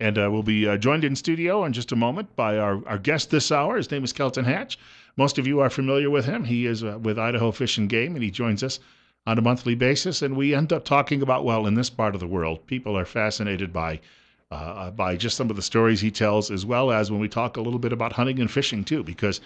And we'll be joined in studio in just a moment by our guest this hour. His name is Kelton Hatch. Most of you are familiar with him. He is with Idaho Fish and Game, and he joins us on a monthly basis. And we end up talking about, well, in this part of the world, people are fascinated by just some of the stories he tells, as well as when we talk a little bit about hunting and fishing, too, because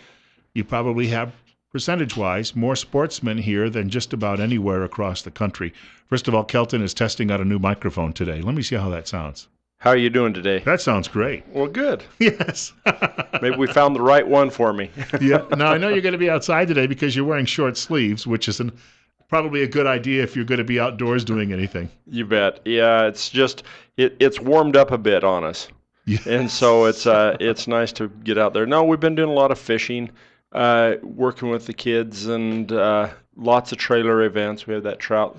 you probably have, percentage-wise, more sportsmen here than just about anywhere across the country. First of all, Kelton is testing out a new microphone today. Let me see how that sounds. How are you doing today? That sounds great. Well, good. Yes. Maybe we found the right one for me. Yeah. Now, I know you're going to be outside today because you're wearing short sleeves, which is probably a good idea if you're going to be outdoors doing anything. You bet. Yeah, it's just, it's warmed up a bit on us. Yes. And so it's nice to get out there. No, we've been doing a lot of fishing, working with the kids, and lots of trailer events. We have that trout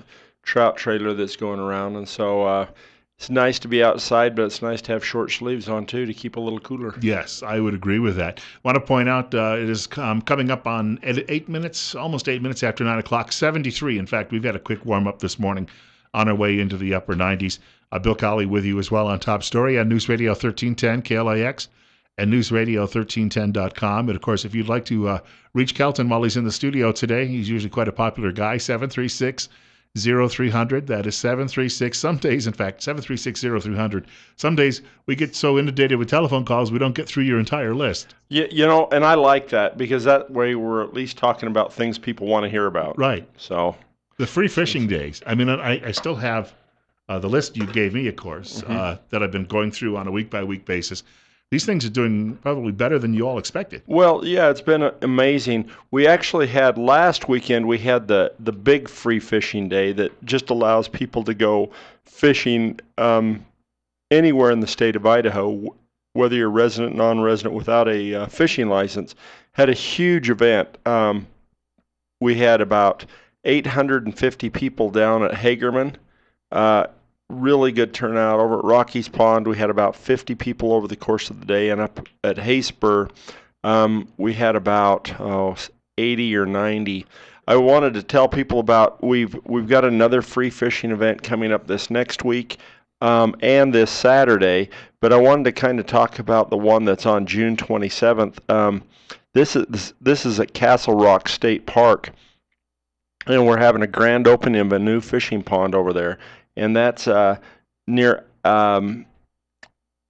trailer that's going around, and so it's nice to be outside, but it's nice to have short sleeves on, too, to keep a little cooler. Yes, I would agree with that. I want to point out it is coming up on 8 minutes, almost 8 minutes after 9 o'clock, 73. In fact, we've had a quick warm-up this morning on our way into the upper 90s. Bill Colley with you as well on Top Story on News Radio 1310 KLIX and newsradio1310.com. And, of course, if you'd like to reach Kelton while he's in the studio today, he's usually quite a popular guy, 736-0300. That is 736. Some days, in fact, 736-0300. Some days we get so inundated with telephone calls we don't get through your entire list. You know, and I like that because that way we're at least talking about things people want to hear about. Right. So the free fishing days. I mean, I still have the list you gave me, of course, that I've been going through on a week-by-week basis. These things are doing probably better than you all expected. Well, yeah, it's been amazing. We actually had last weekend, we had the big free fishing day that just allows people to go fishing anywhere in the state of Idaho, whether you're resident, non-resident, without a fishing license. Had a huge event. We had about 850 people down at Hagerman. Really good turnout. Over at Rockies Pond, we had about 50 people over the course of the day, and up at Hayspur, we had about 80 or 90. I wanted to tell people about we've got another free fishing event coming up this next week and this Saturday, but I wanted to kind of talk about the one that's on June 27th. This is at Castle Rock State Park, and we're having a grand opening of a new fishing pond over there. And that's near over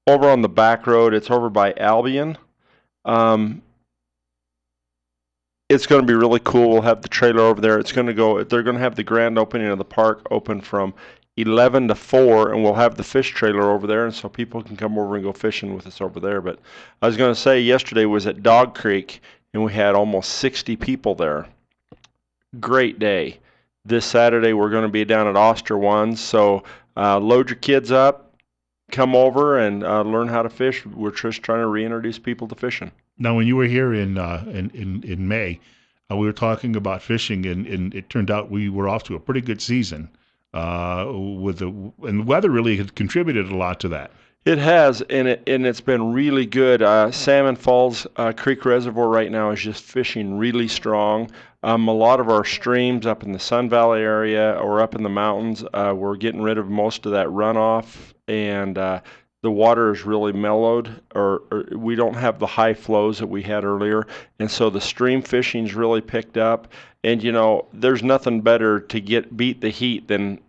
on the back road. It's over by Albion. It's going to be really cool. We'll have the trailer over there. They're going to have the grand opening of the park open from 11 to 4, and we'll have the fish trailer over there, and so people can come over and go fishing with us over there. But I was going to say, yesterday was at Dog Creek, and we had almost 60 people there. Great day. This Saturday, we're going to be down at Osterwands, so load your kids up, come over, and learn how to fish. We're just trying to reintroduce people to fishing. Now, when you were here in May, we were talking about fishing, and it turned out we were off to a pretty good season. And the weather really had contributed a lot to that. It has, and it's been really good. Salmon Falls Creek Reservoir right now is just fishing really strong. A lot of our streams up in the Sun Valley area or up in the mountains, we're getting rid of most of that runoff, and the water is really mellowed, or we don't have the high flows that we had earlier, and so the stream fishing's really picked up. And you know, there's nothing better to beat the heat than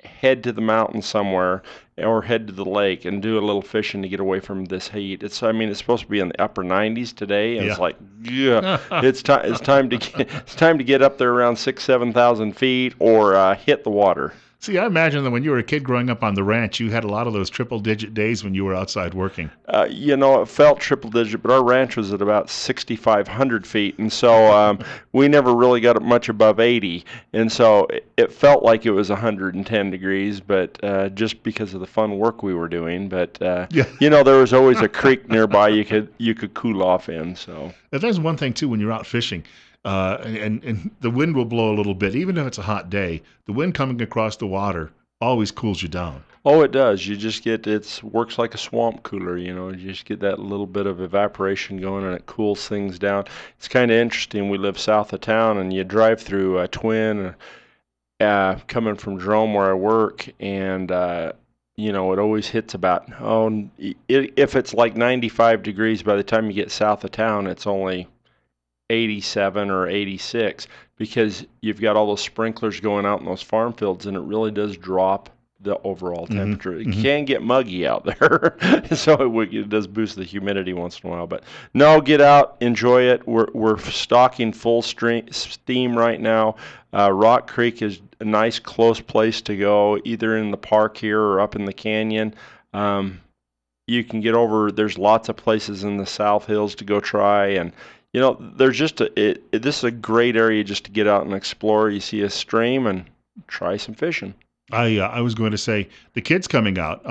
head to the mountain somewhere or head to the lake and do a little fishing to get away from this heat. It's supposed to be in the upper 90s today, and It's like, yeah, it's time to get up there around 7,000 feet or hit the water. See, I imagine that when you were a kid growing up on the ranch, you had a lot of those triple-digit days when you were outside working. It felt triple-digit, but our ranch was at about 6,500 feet, and so we never really got it much above 80, and so it felt like it was 110 degrees, but just because of the fun work we were doing. But there was always a creek nearby you could cool off in. So there's one thing too when you're out fishing. And the wind will blow a little bit, even if it's a hot day. The wind coming across the water always cools you down. Oh, it does. You just works like a swamp cooler, You just get that little bit of evaporation going, and it cools things down. It's kind of interesting. We live south of town, and you drive through Twin, coming from Jerome where I work, and it always hits about, if it's like 95 degrees, by the time you get south of town, it's only 87 or 86 because you've got all those sprinklers going out in those farm fields, and it really does drop the overall temperature. It can get muggy out there, so it does boost the humidity once in a while. But no, get out, enjoy it. We're stocking full steam right now. Rock Creek is a nice close place to go, either in the park here or up in the canyon. You can get over. There's lots of places in the South Hills to go try, and there's just this is a great area just to get out and explore. You see a stream and try some fishing. I was going to say the kids coming out.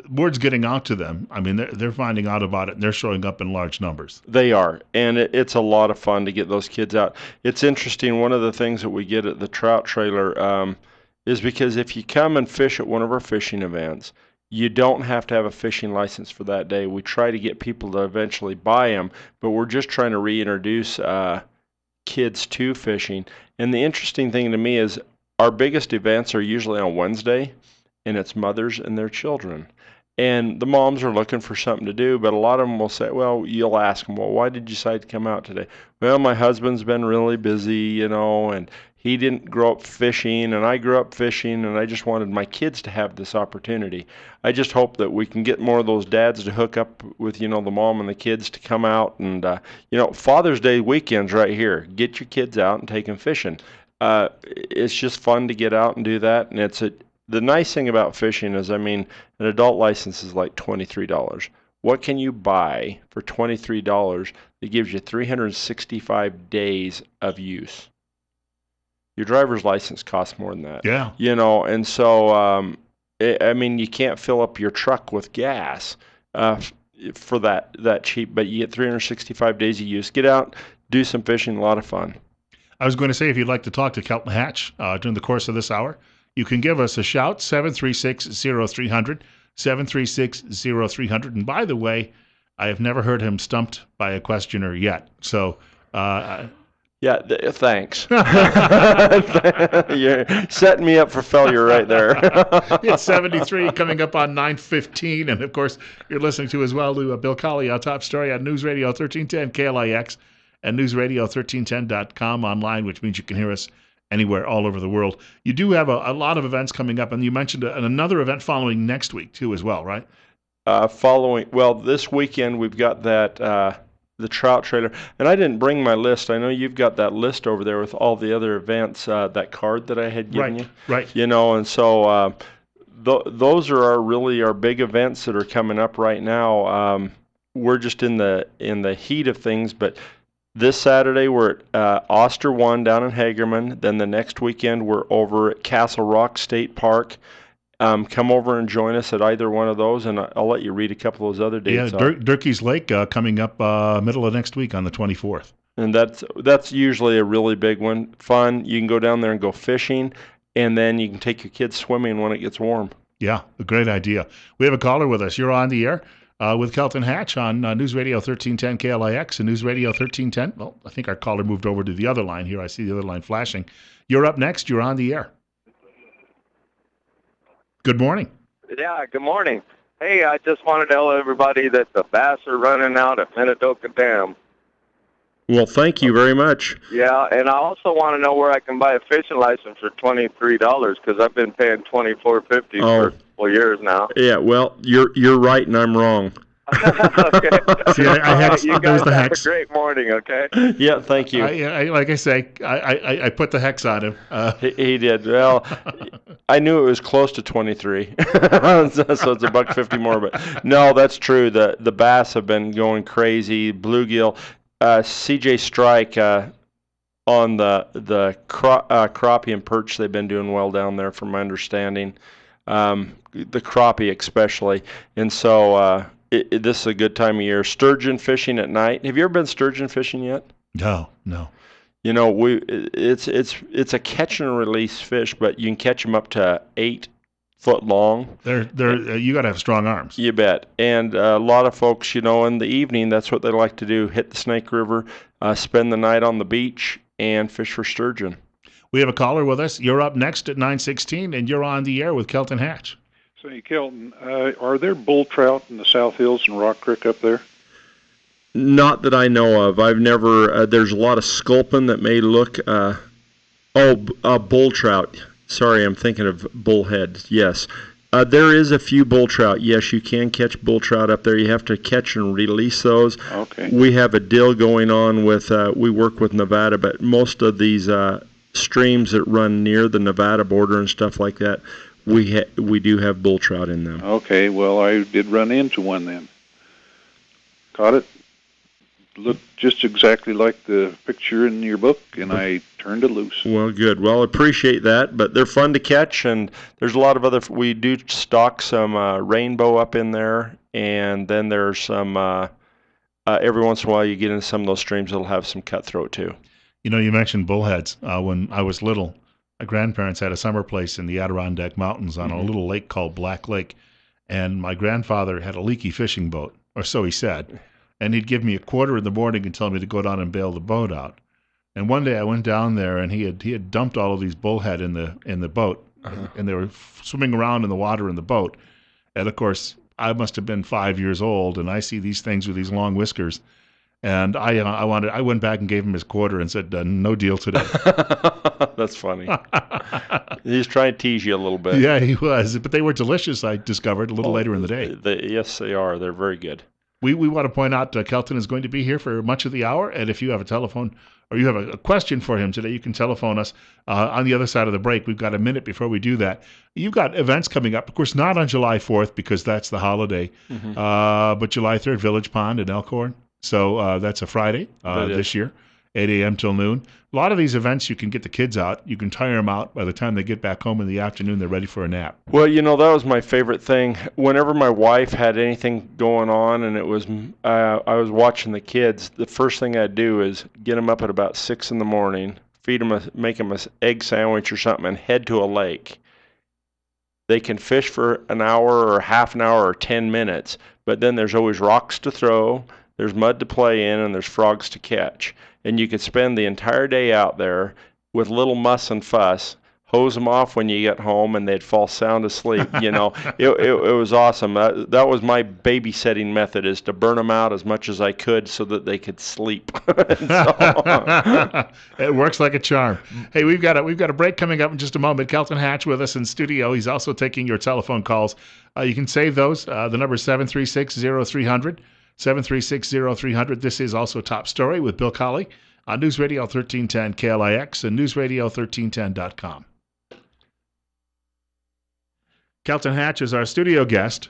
Word's getting out to them. I mean, they're finding out about it, and they're showing up in large numbers. They are, and it's a lot of fun to get those kids out. It's interesting. One of the things that we get at the trout trailer is because if you come and fish at one of our fishing events, you don't have to have a fishing license for that day. We try to get people to eventually buy them, but we're just trying to reintroduce kids to fishing. And the interesting thing to me is our biggest events are usually on Wednesday, and it's mothers and their children. And the moms are looking for something to do, but a lot of them will say, well, you'll ask them, well, why did you decide to come out today? Well, my husband's been really busy, and he didn't grow up fishing, and I grew up fishing, and I just wanted my kids to have this opportunity. I just hope that we can get more of those dads to hook up with, the mom and the kids to come out. And, Father's Day weekend's right here. Get your kids out and take them fishing. It's just fun to get out and do that. And the nice thing about fishing is, an adult license is like $23. What can you buy for $23 that gives you 365 days of use? Your driver's license costs more than that. Yeah. And so, you can't fill up your truck with gas for that cheap, but you get 365 days of use. Get out, do some fishing, a lot of fun. I was going to say, if you'd like to talk to Kelton Hatch during the course of this hour, you can give us a shout, 736-0300, 736-0300. And by the way, I have never heard him stumped by a questioner yet. So, yeah, thanks. You're setting me up for failure right there. It's 73 coming up on 9:15. And, of course, you're listening to as well to Bill Colley, our top story on News Radio 1310 KLIX and newsradio1310.com online, which means you can hear us anywhere all over the world. You do have a lot of events coming up, and you mentioned another event following next week, too, as well, right? This weekend we've got that the trout trailer, and I didn't bring my list. I know you've got that list over there with all the other events, that card that I had given you. Right. And so those are our big events that are coming up right now. We're just in the heat of things, but this Saturday we're at Oster 1 down in Hagerman. Then the next weekend we're over at Castle Rock State Park. Come over and join us at either one of those, and I'll let you read a couple of those other dates. Yeah, Durkee's Lake coming up middle of next week on the 24th. And that's usually a really big one. Fun. You can go down there and go fishing, and then you can take your kids swimming when it gets warm. Yeah, a great idea. We have a caller with us. You're on the air with Kelton Hatch on News Radio 1310 KLIX and News Radio 1310. Well, I think our caller moved over to the other line here. I see the other line flashing. You're up next. You're on the air. Good morning. Yeah, good morning. Hey, I just wanted to tell everybody that the bass are running out at Minidoka Dam. Well, thank you very much. Yeah, and I also want to know where I can buy a fishing license for $23 because I've been paying $24.50 for a couple years now. Yeah, well, you're right and I'm wrong. Okay. See, I had you guys have a great morning, okay? Yeah, thank you. Like I say, I put the hex on him. He did. Well, I knew it was close to 23, so it's $1.50 more. But no, that's true. The bass have been going crazy. Bluegill, CJ Strike on the crappie and perch, they've been doing well down there, from my understanding. The crappie especially, and so. This is a good time of year. Sturgeon fishing at night. Have you ever been sturgeon fishing yet? No. It's a catch and release fish, but you can catch them up to 8 foot long. You got to have strong arms. You bet. And a lot of folks, in the evening, that's what they like to do: hit the Snake River, spend the night on the beach, and fish for sturgeon. We have a caller with us. You're up next at 9:16, and you're on the air with Kelton Hatch. Say, Kelton, are there bull trout in the South Hills and Rock Creek up there? Not that I know of. I've never. There's a lot of sculpin that may look. Bull trout. Sorry, I'm thinking of bullhead. Yes. There is a few bull trout. Yes, you can catch bull trout up there. You have to catch and release those. Okay. We have a deal going on with, we work with Nevada, but most of these streams that run near the Nevada border and stuff like that, we do have bull trout in them. Okay, well, I did run into one then. Caught it. Looked just exactly like the picture in your book, and I turned it loose. Well, good. Well, appreciate that, but they're fun to catch, and there's a lot of other. We do stock some rainbow up in there, and then there's some. Every once in a while, you get into some of those streams that'll have some cutthroat too. You know, you mentioned bullheads. When I was little, my grandparents had a summer place in the Adirondack Mountains on a little lake called Black Lake, and my grandfather had a leaky fishing boat, or so he said. And he'd give me a quarter in the morning and tell me to go down and bail the boat out. And one day I went down there, and he had dumped all of these bullhead in the boat, and they were swimming around in the water in the boat. And of course, I must have been 5 years old, and I see these things with these long whiskers. And I went back and gave him his quarter and said, no deal today. That's funny. He's trying to tease you a little bit. Yeah, he was. But they were delicious, I discovered, a little later in the day. Yes, they are. They're very good. We want to point out Kelton is going to be here for much of the hour, and if you have a telephone or you have a question for him today, you can telephone us on the other side of the break. We've got a minute before we do that. You've got events coming up, of course, not on July 4th because that's the holiday, but July 3rd, Village Pond in Elkhorn. So that's a Friday this year, 8 a.m. till noon. A lot of these events, you can get the kids out. You can tire them out. By the time they get back home in the afternoon, they're ready for a nap. Well, you know, that was my favorite thing. Whenever my wife had anything going on and it was I was watching the kids, the first thing I'd do is get them up at about 6 in the morning, feed them, make them an egg sandwich or something, and head to a lake. They can fish for an hour or half an hour or 10 minutes, but then there's always rocks to throw, there's mud to play in, and there's frogs to catch. And you could spend the entire day out there with little muss and fuss, hose them off when you get home, and they'd fall sound asleep. You know, it was awesome. That was my babysitting method, is to burn them out as much as I could so that they could sleep. It works like a charm. Hey, we've got a break coming up in just a moment. Kelton Hatch with us in studio. He's also taking your telephone calls. You can save those. The number is 736-0300. 736-0300. This is also Top Story with Bill Colley on News Radio 1310 KLIX and newsradio1310.com. Kelton Hatch is our studio guest,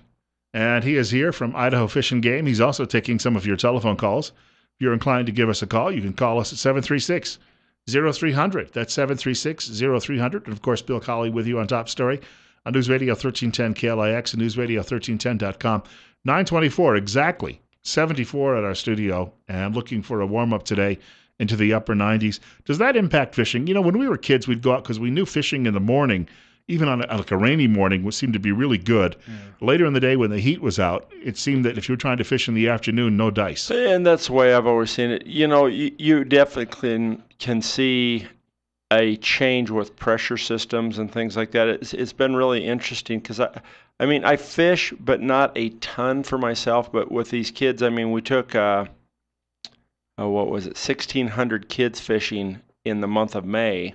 and he is here from Idaho Fish and Game. He's also taking some of your telephone calls. If you're inclined to give us a call, you can call us at 736-0300. That's 736-0300. And, of course, Bill Colley with you on Top Story on News Radio 1310 KLIX and newsradio1310.com. 9:24 exactly. 74 at our studio, and I'm looking for a warm-up today into the upper 90s. Does that impact fishing? You know, when we were kids, we'd go out because we knew fishing in the morning, even on like a rainy morning, would seem to be really good. Later in the day when the heat was out, it seemed that if you were trying to fish in the afternoon, no dice. And that's the way I've always seen it. You know, you definitely can see a change with pressure systems and things like that. It's been really interesting because I mean, I fish, but not a ton for myself. But with these kids, I mean, we took, 1,600 kids fishing in the month of May.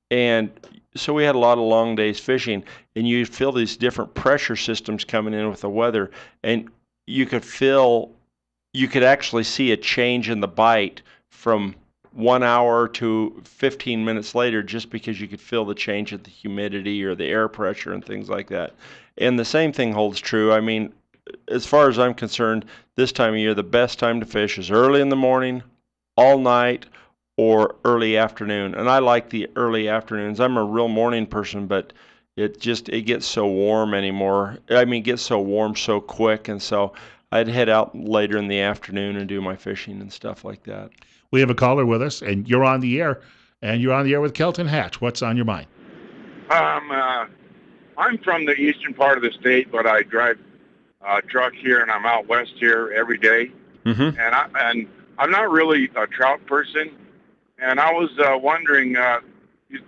And so we had a lot of long days fishing. And you feel these different pressure systems coming in with the weather. And you could actually see a change in the bite from 1 hour to 15 minutes later, just because you could feel the change in the humidity or the air pressure and things like that. And the same thing holds true. I mean, as far as I'm concerned, this time of year, the best time to fish is early in the morning, all night, or early afternoon. And I like the early afternoons. I'm a real morning person, but it gets so warm anymore. I mean, it gets so warm so quick. And so I'd head out later in the afternoon and do my fishing and stuff like that. We have a caller with us, and you're on the air, with Kelton Hatch. What's on your mind? I'm from the eastern part of the state, but I drive a truck here, and I'm out west here every day. Mm-hmm. And I'm not really a trout person, and I was wondering, you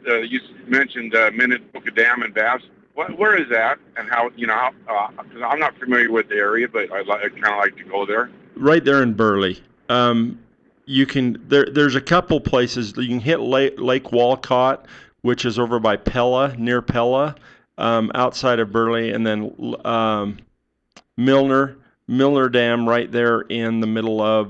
mentioned Minnetonka Dam and bass. Where is that, and how? Because I'm not familiar with the area, but I'd kind of like to go there. Right there in Burley. You can there's a couple places you can hit Lake Walcott, which is over by Pella, near Pella, outside of Burley, and then Milner Dam right there in the middle of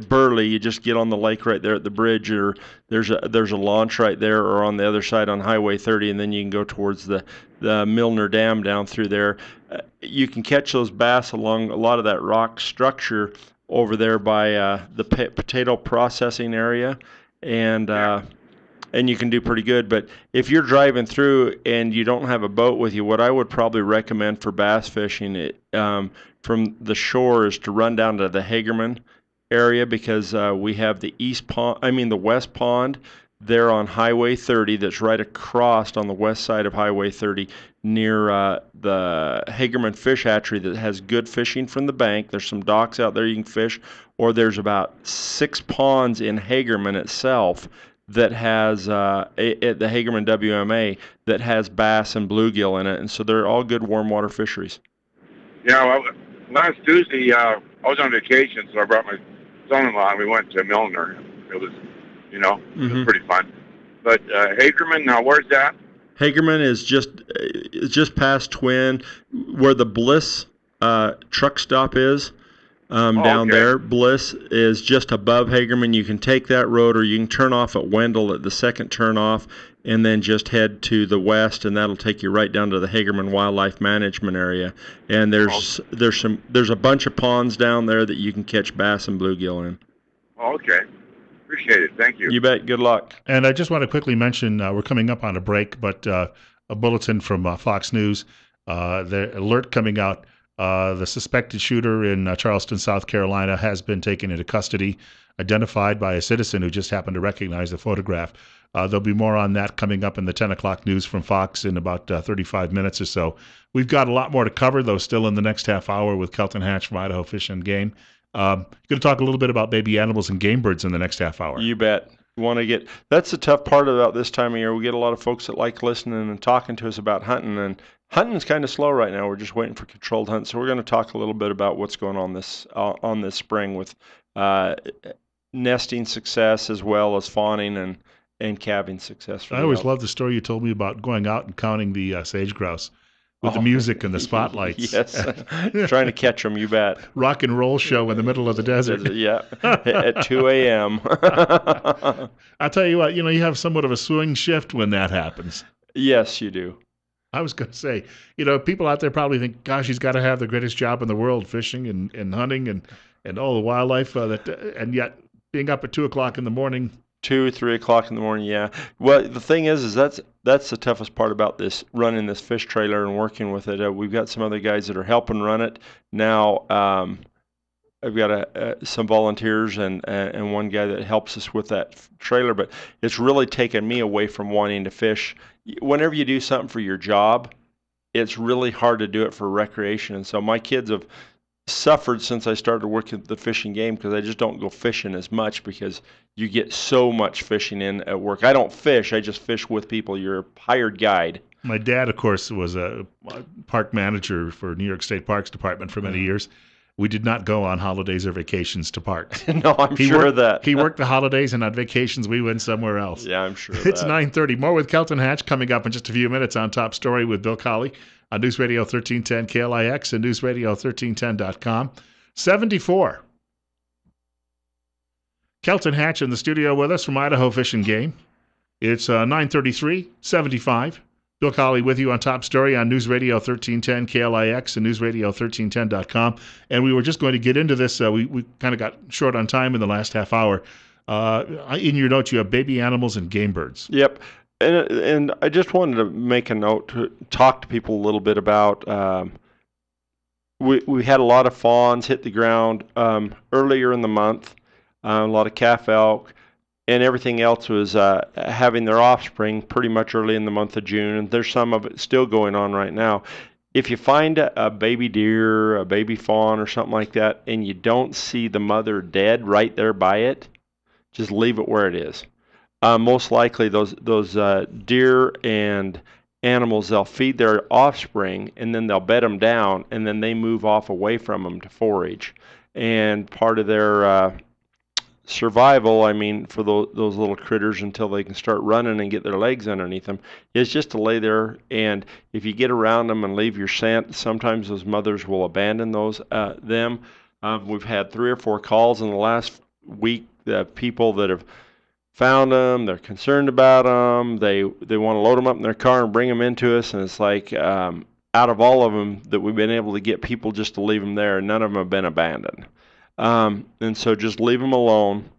Burley. You just get on the lake right there at the bridge, or there's a launch right there, or on the other side on Highway 30, and then you can go towards the Milner Dam down through there. You can catch those bass along a lot of that rock structure over there by the potato processing area, and you can do pretty good. But if you're driving through and you don't have a boat with you, what I would probably recommend for bass fishing from the shore is to run down to the Hagerman area, because we have the West Pond there on Highway 30 that's right across on the west side of Highway 30 near the Hagerman Fish Hatchery that has good fishing from the bank. There's some docks out there you can fish, or there's about 6 ponds in Hagerman itself that has at the Hagerman WMA that has bass and bluegill in it, and so they're all good warm water fisheries. Yeah, well, last Tuesday I was on vacation, so I brought my son-in-law and we went to Milner. It was, it was pretty fun. But Hagerman, now where's that? Hagerman is just past Twin, where the Bliss truck stop is. Down there, Bliss is just above Hagerman. You can take that road, or you can turn off at Wendell at the second turn off, and then just head to the west, and that'll take you right down to the Hagerman Wildlife Management area. And there's a bunch of ponds down there that you can catch bass and bluegill in. Okay. Appreciate it. Thank you. You bet. Good luck. And I just want to quickly mention, we're coming up on a break, but a bulletin from Fox News, the alert coming out. The suspected shooter in Charleston, South Carolina, has been taken into custody, identified by a citizen who just happened to recognize the photograph. There'll be more on that coming up in the 10 o'clock news from Fox in about 35 minutes or so. We've got a lot more to cover, though, still in the next half hour with Kelton Hatch from Idaho Fish and Game. Going to talk a little bit about baby animals and game birds in the next half hour. You bet. That's the tough part about this time of year. We get a lot of folks that like listening and talking to us about hunting, and hunting's kind of slow right now. We're just waiting for controlled hunts. So we're going to talk a little bit about what's going on this spring with nesting success as well as fawning and calving success. I always love the story you told me about going out and counting the sage grouse with the music and the spotlights. Yes, trying to catch them, you bet. Rock and roll show in the middle of the desert. Yeah, at 2 a.m. I'll tell you what, you have somewhat of a swing shift when that happens. Yes, you do. I was going to say, people out there probably think, gosh, he's got to have the greatest job in the world, fishing and hunting and all the wildlife, and yet being up at 2 o'clock in the morning. 2, 3 o'clock in the morning, yeah. Well, the thing is that's the toughest part about this, running this fish trailer and working with it. We've got some other guys that are helping run it. Now, I've got some volunteers and one guy that helps us with that trailer, but it's really taken me away from wanting to fish. Whenever you do something for your job, it's really hard to do it for recreation. And so my kids have suffered since I started working at the fishing game, because I just don't go fishing as much because you get so much fishing in at work. I don't fish. I just fish with people. You're a hired guide. My dad, of course, was a park manager for New York State Parks Department for many years. We did not go on holidays or vacations to parks. No, I'm sure of that. He worked the holidays, and on vacations we went somewhere else. Yeah, I'm sure of It's that. 9:30. More with Kelton Hatch coming up in just a few minutes on Top Story with Bill Colley on News Radio 1310 KLIX and newsradio1310.com. 74. Kelton Hatch in the studio with us from Idaho Fish and Game. It's 9:33, 75. Bill Colley with you on Top Story on News Radio 1310 KLIX and newsradio1310.com. And we were just going to get into this. We kind of got short on time in the last half hour. In your notes, you have baby animals and game birds. Yep. And I just wanted to make a note to talk to people a little bit about. We had a lot of fawns hit the ground earlier in the month, a lot of calf elk, and everything else was having their offspring pretty much early in the month of June, and there's some of it still going on right now. If you find a baby deer, a baby fawn, or something like that, and you don't see the mother dead right there by it, just leave it where it is. Most likely those deer and animals, they'll feed their offspring, and then they'll bed them down, and then they move off away from them to forage. And part of their survival, I mean, for those little critters until they can start running and get their legs underneath them, is just to lay there. And if you get around them and leave your scent, sometimes those mothers will abandon them. We've had 3 or 4 calls in the last week that people that have found them, they're concerned about them, they want to load them up in their car and bring them into us, and it's like out of all of them that we've been able to get people just to leave them there, none of them have been abandoned. And so just leave them alone,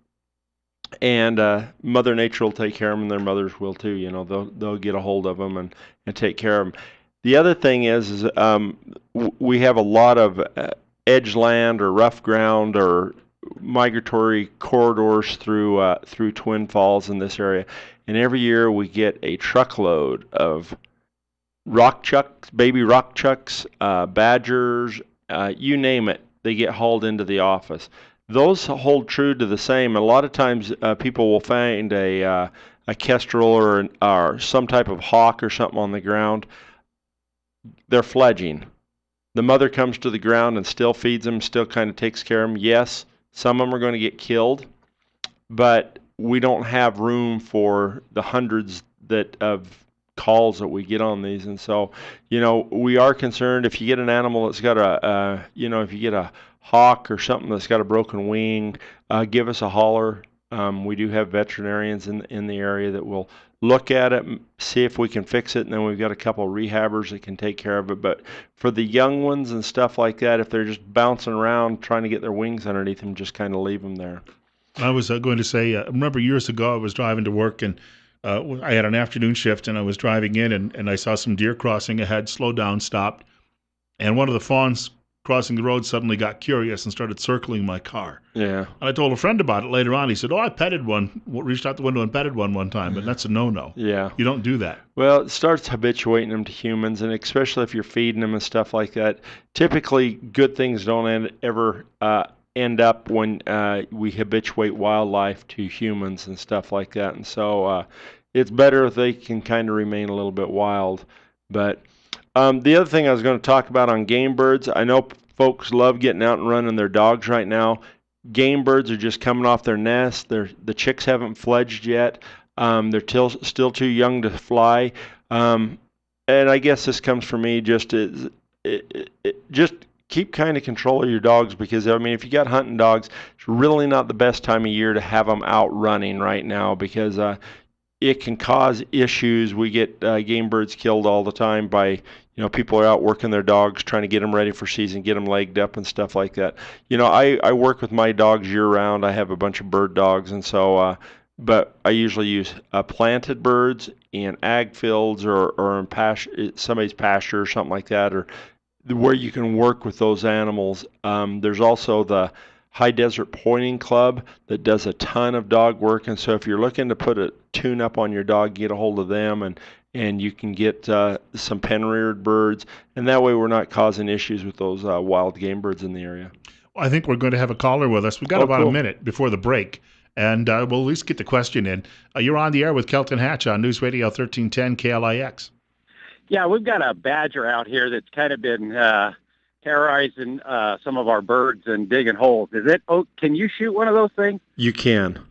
and Mother Nature will take care of them, and their mothers will too. You know, they'll get a hold of them and take care of them. The other thing is we have a lot of edge land or rough ground or migratory corridors through Twin Falls in this area, and every year we get a truckload of rock chucks, baby rock chucks, badgers, you name it. They get hauled into the office. Those hold true to the same. A lot of times people will find a kestrel or some type of hawk or something on the ground. They're fledging. The mother comes to the ground and still feeds them, still kind of takes care of them. Yes, some of them are going to get killed, but we don't have room for the hundreds of calls that we get on these. And so, you know, we are concerned if you get an animal that's got if you get a hawk or something that's got a broken wing, give us a holler. We do have veterinarians in the area that will look at it, see if we can fix it, and then we've got a couple of rehabbers that can take care of it. But for the young ones and stuff like that, if they're just bouncing around trying to get their wings underneath them, just kind of leave them there. I was going to say, remember years ago I was driving to work, and I had an afternoon shift, and I was driving in, and I saw some deer crossing ahead, slowed down, stopped, and one of the fawns crossing the road suddenly got curious and started circling my car. Yeah. And I told a friend about it later on. He said, I petted one, reached out the window and petted one time, but that's a no-no. Yeah. You don't do that. Well, it starts habituating them to humans, and especially if you're feeding them and stuff like that. Typically, good things don't ever end up when we habituate wildlife to humans and stuff like that. And so it's better if they can kind of remain a little bit wild. But the other thing I was going to talk about on game birds, I know folks love getting out and running their dogs right now. Game birds are just coming off their nest. The chicks haven't fledged yet. They're still too young to fly. And I guess this comes from me just keep kind of control of your dogs, because, I mean, if you got hunting dogs, it's really not the best time of year to have them out running right now, because it can cause issues. We get game birds killed all the time by, people are out working their dogs, trying to get them ready for season, get them legged up and stuff like that. I work with my dogs year round. I have a bunch of bird dogs, and so, but I usually use planted birds in ag fields or in somebody's pasture or something like that, or where you can work with those animals. There's also the High Desert Pointing Club that does a ton of dog work, and so if you're looking to put a tune-up on your dog, get a hold of them, and you can get some pen-reared birds, and that way we're not causing issues with those wild game birds in the area. Well, I think we're going to have a caller with us. We've got about a minute before the break, and we'll at least get the question in. You're on the air with Kelton Hatch on News Radio 1310 KLIX. Yeah, we've got a badger out here that's kind of been terrorizing some of our birds and digging holes. Can you shoot one of those things? You can.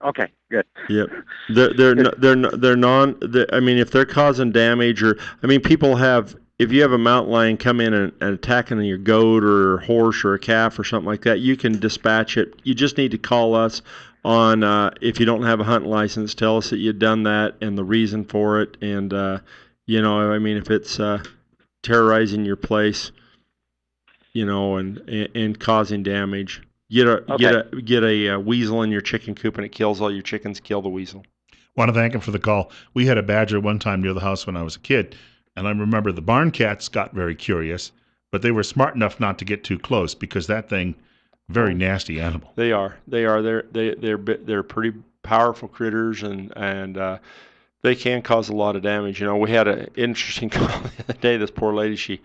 Okay, good. Yep. They're non. I mean, if they're causing damage, people have. If you have a mountain lion come in and attacking your goat or horse or a calf or something like that, you can dispatch it. You just need to call us on if you don't have a hunting license. Tell us that you've done that and the reason for it, and if it's terrorizing your place, and causing damage. Get a weasel in your chicken coop and it kills all your chickens. Kill the weasel. Want to thank him for the call. We had a badger one time near the house when I was a kid, and I remember the barn cats got very curious, but they were smart enough not to get too close, because that thing, very nasty animal. They are. They're pretty powerful critters, and they can cause a lot of damage. We had an interesting call the other day. This poor lady,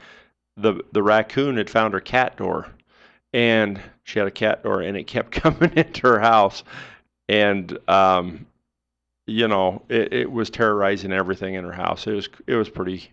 the raccoon had found her cat door, and she had a cat door, and it kept coming into her house, and it was terrorizing everything in her house. It was pretty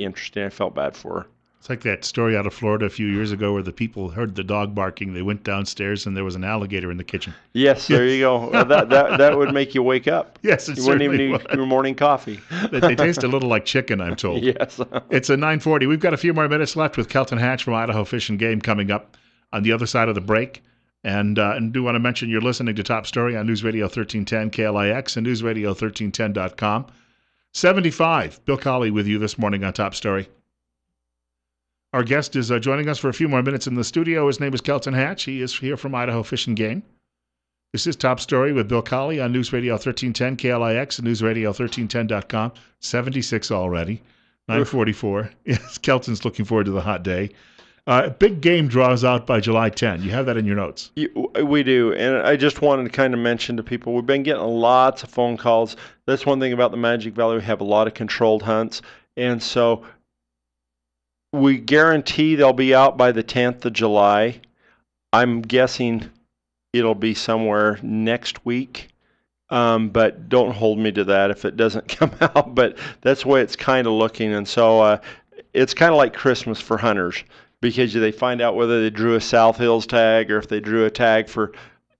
interesting. I felt bad for her. It's like that story out of Florida a few years ago where the people heard the dog barking. They went downstairs and there was an alligator in the kitchen. Yes, there you go. That would make you wake up. Yes, it You wouldn't even certainly need your morning coffee. They taste a little like chicken, I'm told. Yes. It's a 9:40. We've got a few more minutes left with Kelton Hatch from Idaho Fish and Game coming up on the other side of the break. And do want to mention you're listening to Top Story on News Radio 1310 KLIX and newsradio1310.com. 75. Bill Colley with you this morning on Top Story. Our guest is joining us for a few more minutes in the studio. His name is Kelton Hatch. He is here from Idaho Fish and Game. This is Top Story with Bill Colley on News Radio 1310 KLIX and newsradio1310.com. 76 already. 9:44. Yes, Kelton's looking forward to the hot day. Big game draws out by July 10. You have that in your notes. We do, and I just wanted to kind of mention to people, we've been getting lots of phone calls. That's one thing about the Magic Valley. We have a lot of controlled hunts, and so we guarantee they'll be out by the 10th of July. I'm guessing it'll be somewhere next week, but don't hold me to that if it doesn't come out. But that's the way it's kind of looking, and so it's kind of like Christmas for hunters, because they find out whether they drew a South Hills tag or if they drew a tag for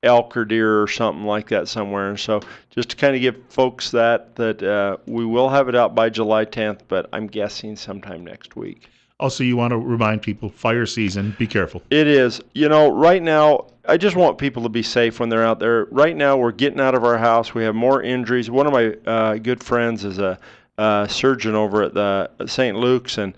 elk or deer or something like that somewhere. And so just to kind of give folks that we will have it out by July 10th, but I'm guessing sometime next week. Also, you want to remind people, fire season, be careful. It is. Right now, I just want people to be safe when they're out there. Right now, we're getting out of our house. We have more injuries. One of my good friends is a surgeon over at the St. Luke's, and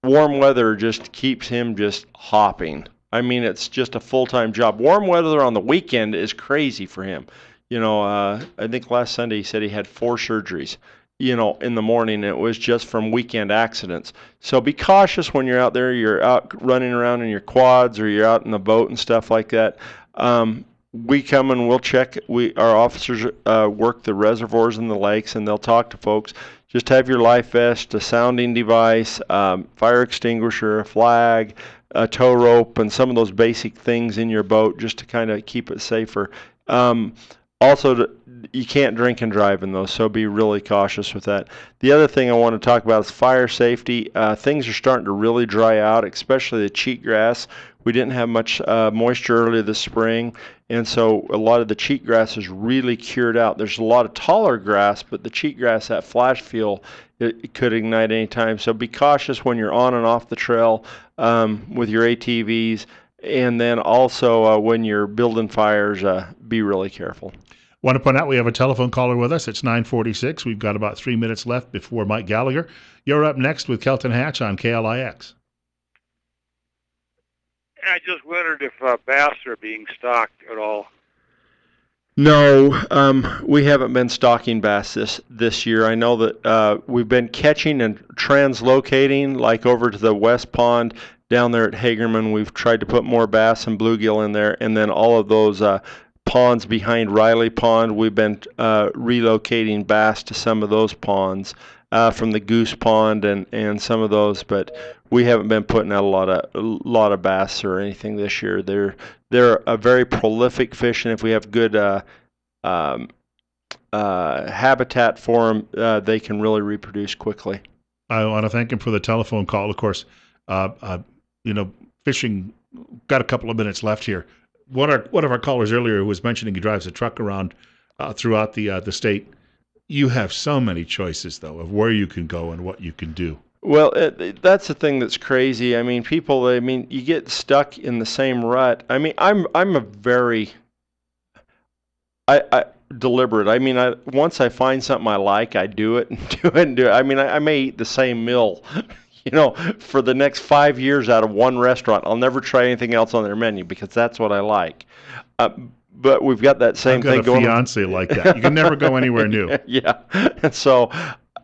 warm weather just keeps him just hopping. I mean, it's just a full-time job. Warm weather on the weekend is crazy for him. I think last Sunday he said he had 4 surgeries, in the morning. It was just from weekend accidents. So be cautious when you're out there. You're out running around in your quads or you're out in the boat and stuff like that. We come and we'll check. Our officers work the reservoirs and the lakes, and they'll talk to folks. Just have your life vest, a sounding device, fire extinguisher, a flag, a tow rope, and some of those basic things in your boat just to kind of keep it safer. Also, you can't drink and drive in those, so be really cautious with that. The other thing I want to talk about is fire safety. Things are starting to really dry out, especially the cheatgrass. We didn't have much moisture earlier this spring, and so a lot of the cheatgrass is really cured out. There's a lot of taller grass, but the cheatgrass, that flash fuel, it could ignite any time. So be cautious when you're on and off the trail with your ATVs, and then also when you're building fires, be really careful. Want to point out we have a telephone caller with us. It's 9:46. We've got about 3 minutes left before Mike Gallagher. You're up next with Kelton Hatch on KLIX. I just wondered if bass are being stocked at all. No, we haven't been stocking bass this year. I know that we've been catching and translocating, like over to the West Pond down there at Hagerman. We've tried to put more bass and bluegill in there, and then all of those ponds behind Riley Pond, we've been relocating bass to some of those ponds from the Goose Pond and some of those, but we haven't been putting out a lot of bass or anything this year. They're a very prolific fish, and if we have good habitat for them, they can really reproduce quickly. I want to thank him for the telephone call. Of course, fishing, got a couple of minutes left here. One of our callers earlier was mentioning he drives a truck around throughout the state. You have so many choices, though, of where you can go and what you can do. Well, that's the thing that's crazy. I mean, you get stuck in the same rut. I mean, I'm a very deliberate. I mean, once I find something I like, I do it and do it and do it. I mean, I may eat the same meal, for the next 5 years out of one restaurant. I'll never try anything else on their menu because that's what I like. But we've got that same thing going. I've got a fiance like that. You can never go anywhere new. Yeah. And so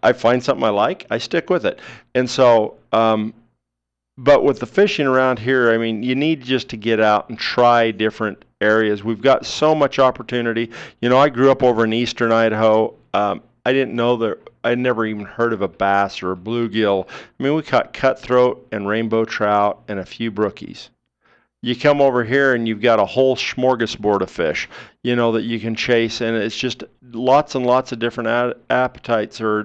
I find something I like, I stick with it. And so, but with the fishing around here, I mean, you need just to get out and try different areas. We've got so much opportunity. I grew up over in eastern Idaho. I didn't know that. I'd never even heard of a bass or a bluegill. I mean, we caught cutthroat and rainbow trout and a few brookies. You come over here and you've got a whole smorgasbord of fish, that you can chase, and it's just lots and lots of different appetites or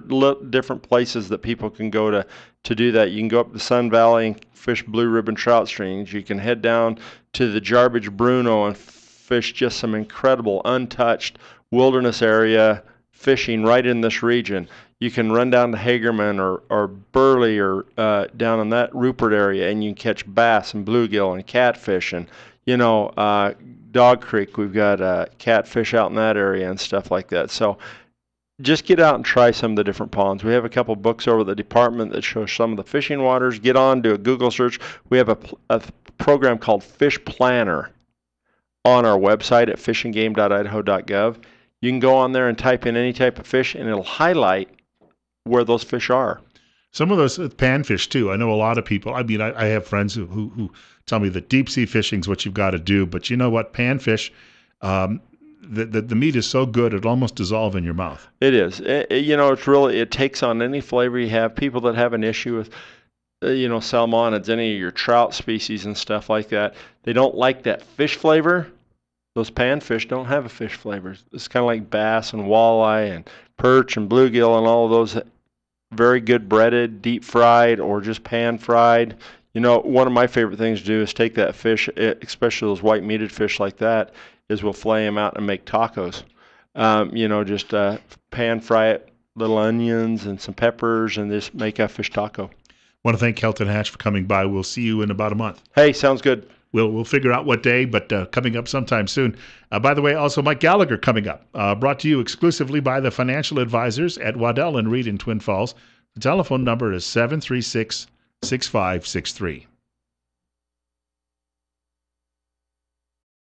different places that people can go to do that. You can go up the Sun Valley and fish blue ribbon trout streams. You can head down to the Jarbidge Bruno and fish just some incredible untouched wilderness area fishing right in this region. You can run down to Hagerman or Burley or down in that Rupert area, and you can catch bass and bluegill and catfish and, Dog Creek, we've got catfish out in that area and stuff like that. So just get out and try some of the different ponds. We have a couple books over at the department that show some of the fishing waters. Get on, do a Google search. We have a program called Fish Planner on our website at fishandgame.idaho.gov. You can go on there and type in any type of fish, and it'll highlight where those fish are. Some of those panfish too. I know a lot of people. I mean, I have friends who tell me that deep sea fishing is what you've got to do. But you know what? Panfish, the meat is so good it almost dissolves in your mouth. It is. It's really, it takes on any flavor you have. People that have an issue with, salmonids, any of your trout species and stuff like that, they don't like that fish flavor. Those panfish don't have a fish flavor. It's kind of like bass and walleye and perch and bluegill and all of those. Very good breaded, deep fried, or just pan fried. One of my favorite things to do is take that fish, especially those white meated fish like that, is we'll flay them out and make tacos. Just pan fry it, little onions and some peppers, and just make a fish taco. I want to thank Kelton Hatch for coming by. We'll see you in about a month. Hey, sounds good. We'll figure out what day, but coming up sometime soon. By the way, also Mike Gallagher coming up, brought to you exclusively by the financial advisors at Waddell & Reed in Twin Falls. The telephone number is 736-6563.